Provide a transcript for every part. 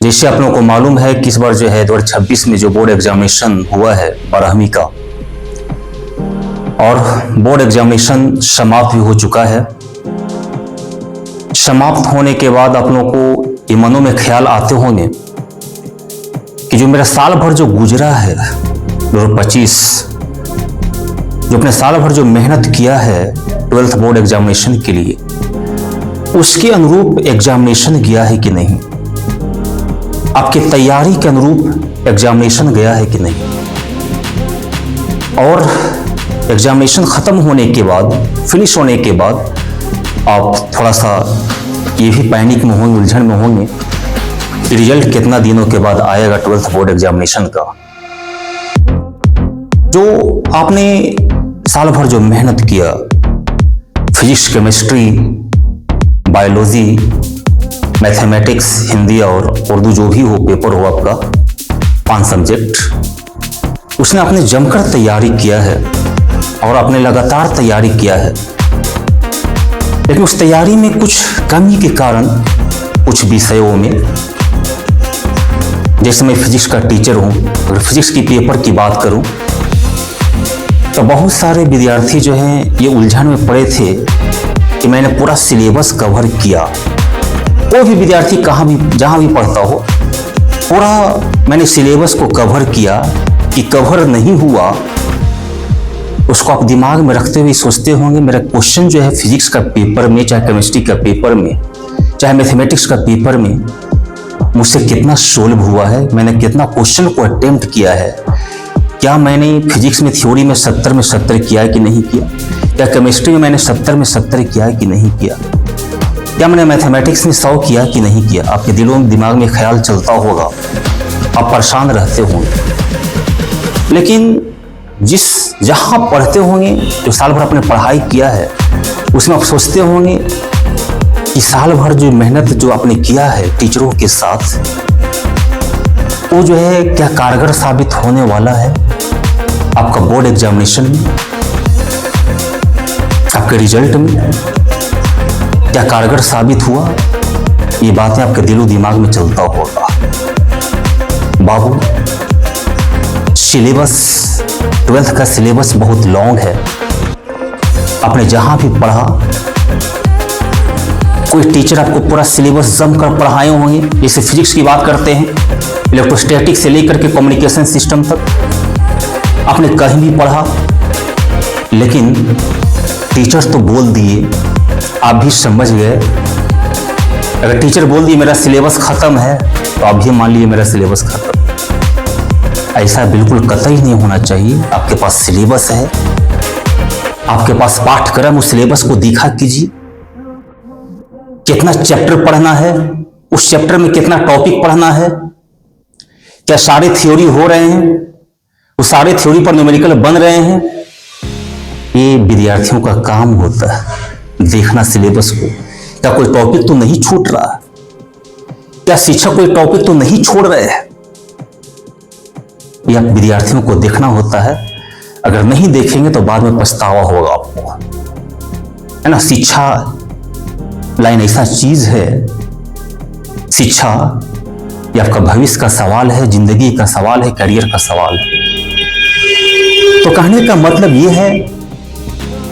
जैसे आप लोगों को मालूम है कि इस बार जो है 2026 में जो बोर्ड एग्जामिनेशन हुआ है 12वीं का, और बोर्ड एग्जामिनेशन समाप्त भी हो चुका है। समाप्त होने के बाद आप लोगों को ये मनों में ख्याल आते होंगे कि जो मेरा साल भर जो गुजरा है 2025, जो अपने साल भर जो मेहनत किया है 12th बोर्ड एग्जामिनेशन के लिए, उसके अनुरूप एग्जामिनेशन गया है कि नहीं, आपकी तैयारी के अनुरूप एग्जामिनेशन गया है कि नहीं। और एग्जामिनेशन खत्म होने के बाद, फिनिश होने के बाद आप थोड़ा सा ये भी पैनिक में होंगे, उलझन में होंगे, रिजल्ट कितना दिनों के बाद आएगा 12th बोर्ड एग्जामिनेशन का। जो आपने साल भर जो मेहनत किया, physics, chemistry, biology, mathematics, Hindi और उर्दू, जो भी हो पेपर हो आपका, 5 सब्जेक्ट, उसने आपने जमकर तैयारी किया है और आपने लगातार तैयारी किया है। लेकिन उस तैयारी में कुछ कमी के कारण कुछ विषयों में, जैसे मैं फिजिक्स का टीचर हूं, अगर फिजिक्स की पेपर की बात करूं तो बहुत सारे विद्यार्थी जो हैं ये उलझन में पड़े थे कि मैंने पूरा सिलेबस कवर किया। कोई भी विद्यार्थी जहां भी पढ़ता हो, पूरा मैंने सिलेबस को कवर किया कि कवर नहीं हुआ, उसको आप दिमाग में रखते हुए सोचते होंगे मेरा क्वेश्चन जो है फिजिक्स का पेपर में, चाहे केमिस्ट्री का पेपर में, चाहे मैथमेटिक्स का पेपर में, मुझसे कितना सोल्व हुआ है, मैंने कितना क्वेश्चन को अटेम्प्ट किया है, क्या मैंने फिजिक्स में थ्योरी में 70 में 70 किया है कि नहीं किया, क्या केमिस्ट्री में मैंने 70 में 70 किया है कि नहीं किया, क्या मैंने मैथमेटिक्स में 100 किया कि नहीं किया। आपके दिमाग में ख्याल चलता होगा, आप परेशान रहते होंगे। लेकिन जहां पढ़ते होंगे, जो साल भर आपने पढ़ाई किया है, उसमें आप सोचते होंगे कि साल भर जो मेहनत जो आपने किया है टीचरों के साथ, वो जो है क्या कारगर साबित होने वाला है आपका बोर्ड एग्जामिनेशन में, आपके रिजल्ट में क्या कारगर साबित हुआ। ये बातें आपके दिमाग में चलता होगा। बाबू, सिलेबस 12th का सिलेबस बहुत लॉन्ग है। आपने जहां भी पढ़ा, कोई टीचर आपको पूरा सिलेबस जमकर पढ़ाए होंगे। जैसे फिजिक्स की बात करते हैं, इलेक्ट्रोस्टैटिक से लेकर के कम्युनिकेशन सिस्टम तक आपने कहीं भी पढ़ा, लेकिन टीचर तो बोल दिए, आप भी समझ गए। अगर टीचर बोल दिए मेरा सिलेबस खत्म है, तो आप भी मान लीजिए मेरा सिलेबस खत्म। ऐसा बिल्कुल कतई नहीं होना चाहिए। आपके पास सिलेबस है, आपके पास पाठ्यक्रम, उस सिलेबस को देखा कीजिए। कितना चैप्टर पढ़ना है, उस चैप्टर में कितना टॉपिक पढ़ना है, क्या सारे थ्योरी हो रहे हैं, वो सारे थ्योरी पर न्यूमेरिकल बन रहे हैं। ये विद्यार्थियों का काम होता है, देखना सिलेबस को। क्या कोई टॉपिक तो नहीं छूट रहा, क्या शिक्षक कोई टॉपिक तो नहीं छोड़ रहे हैं, यह विद्यार्थियों को देखना होता है। अगर नहीं देखेंगे तो बाद में पछतावा होगा आपको, है ना। शिक्षा लाइन ऐसा चीज है, शिक्षा ये आपका भविष्य का सवाल है, जिंदगी का सवाल है, करियर का सवाल है। तो कहने का मतलब ये है,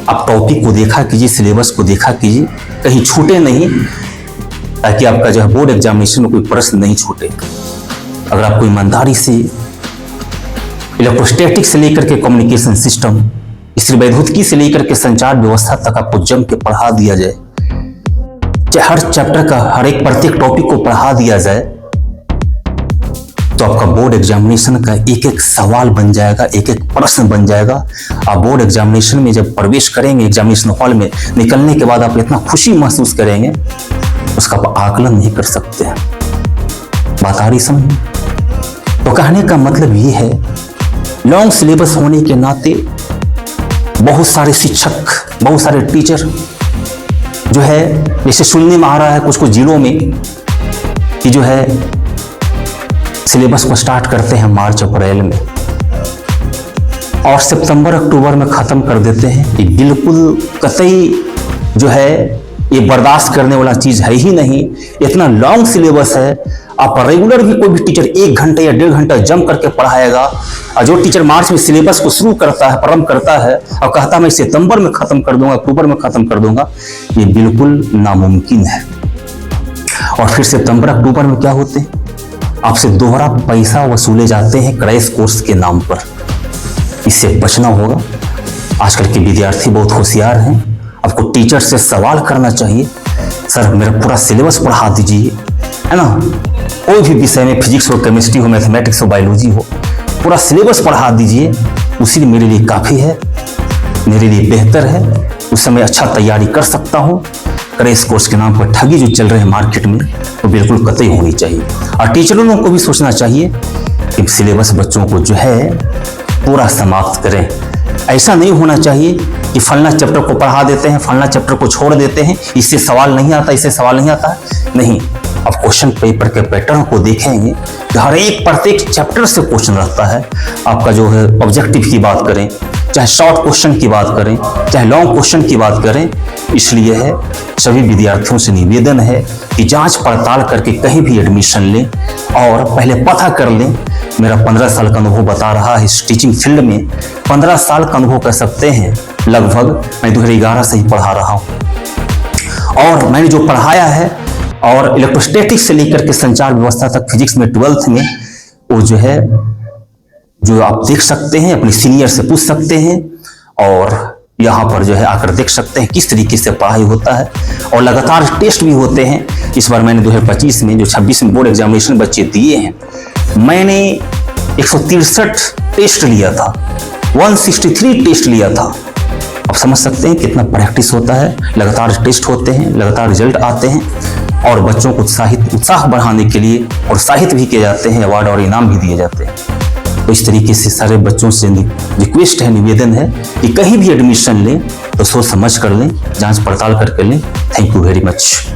आप टॉपिक को देखा कीजिए, सिलेबस को देखा कीजिए, कहीं छूटे नहीं, ताकि आपका जो है बोर्ड एग्जामिनेशन में कोई प्रश्न नहीं छूटे। अगर आपको ईमानदारी से इलेक्ट्रोस्टैटिक से लेकर के कम्युनिकेशन सिस्टम, स्त्री वैद्युतिकी से लेकर के संचार व्यवस्था तक आपको जम के पढ़ा दिया जाए, चाहे हर चैप्टर का हर एक प्रत्येक टॉपिक को पढ़ा दिया जाए, तो आपका बोर्ड एग्जामिनेशन का एक एक सवाल बन जाएगा, एक एक प्रश्न बन जाएगा। आप बोर्ड एग्जामिनेशन में जब प्रवेश करेंगे, एग्जामिनेशन हॉल में निकलने के बाद आप इतना खुशी महसूस करेंगे, उसका आप आकलन नहीं कर सकते हैं। बात आ रही समझ? तो कहने का मतलब ये है, लॉन्ग सिलेबस होने के नाते बहुत सारे शिक्षक, बहुत सारे टीचर जो है, जैसे सुनने में आ रहा है कुछ कुछ जिलों में कि जो है सिलेबस को स्टार्ट करते हैं मार्च अप्रैल में और सितंबर अक्टूबर में खत्म कर देते हैं। ये बिल्कुल कतई जो है ये बर्दाश्त करने वाला चीज है ही नहीं। इतना लॉन्ग सिलेबस है, आप रेगुलर भी कोई भी टीचर 1 घंटे या 1.5 घंटा जम करके पढ़ाएगा, और जो टीचर मार्च में सिलेबस को शुरू करता है, प्रारंभ करता है और कहता है मैं सितंबर में खत्म कर दूंगा, अक्टूबर में खत्म कर दूंगा, ये बिल्कुल नामुमकिन है। और फिर सितंबर अक्टूबर में क्या होते हैं, आपसे दोहरा पैसा वसूले जाते हैं क्रैश कोर्स के नाम पर। इससे बचना होगा। आजकल के विद्यार्थी बहुत होशियार हैं, आपको टीचर से सवाल करना चाहिए, सर मेरा पूरा सिलेबस पढ़ा दीजिए, है ना, कोई भी विषय में, फिजिक्स हो, केमिस्ट्री हो, मैथमेटिक्स हो, बायोलॉजी हो, पूरा सिलेबस पढ़ा दीजिए, उसी मेरे लिए काफ़ी है, मेरे लिए बेहतर है, उस समय अच्छा तैयारी कर सकता हूँ। क्रैश कोर्स के नाम पर ठगी जो चल रहे हैं मार्केट में, तो बिल्कुल कतई होनी चाहिए। और टीचरों को भी सोचना चाहिए कि सिलेबस बच्चों को जो है पूरा समाप्त करें। ऐसा नहीं होना चाहिए कि फलना चैप्टर को पढ़ा देते हैं, फलना चैप्टर को छोड़ देते हैं, इससे सवाल नहीं आता, इससे सवाल नहीं आता, नहीं। अब क्वेश्चन पेपर के पैटर्न को देखेंगे कि हर एक प्रत्येक चैप्टर से क्वेश्चन रहता है। आपका जो है ऑब्जेक्टिव की बात करें, चाहे शॉर्ट क्वेश्चन की बात करें, चाहे लॉन्ग क्वेश्चन की बात करें, इसलिए है सभी विद्यार्थियों से निवेदन है कि जांच पड़ताल करके कहीं भी एडमिशन लें और पहले पता कर लें। मेरा 15 साल का अनुभव बता रहा है इस टीचिंग फील्ड में, 15 साल का अनुभव कह सकते हैं लगभग। मैं 2011 से ही पढ़ा रहा हूँ और मैंने जो पढ़ाया है, और इलेक्ट्रोस्टैटिक्स से लेकर के संचार व्यवस्था तक फिजिक्स में 12th में, वो जो है जो आप देख सकते हैं, अपने सीनियर से पूछ सकते हैं और यहाँ पर जो है आकर देख सकते हैं किस तरीके से पढ़ाई होता है। और लगातार टेस्ट भी होते हैं। इस बार मैंने 2025 में जो 26 में बोर्ड एग्जामिनेशन बच्चे दिए हैं, मैंने 163 टेस्ट लिया था, 163 टेस्ट लिया था। आप समझ सकते हैं कितना प्रैक्टिस होता है, लगातार टेस्ट होते हैं, लगातार रिजल्ट आते हैं और बच्चों को उत्साह बढ़ाने के लिए प्रोत्साहित भी किए जाते हैं, अवार्ड और इनाम भी दिए जाते हैं। तो इस तरीके से सारे बच्चों से रिक्वेस्ट है, निवेदन है कि कहीं भी एडमिशन लें तो सोच समझ कर लें, जांच पड़ताल करके लें। Thank you very much.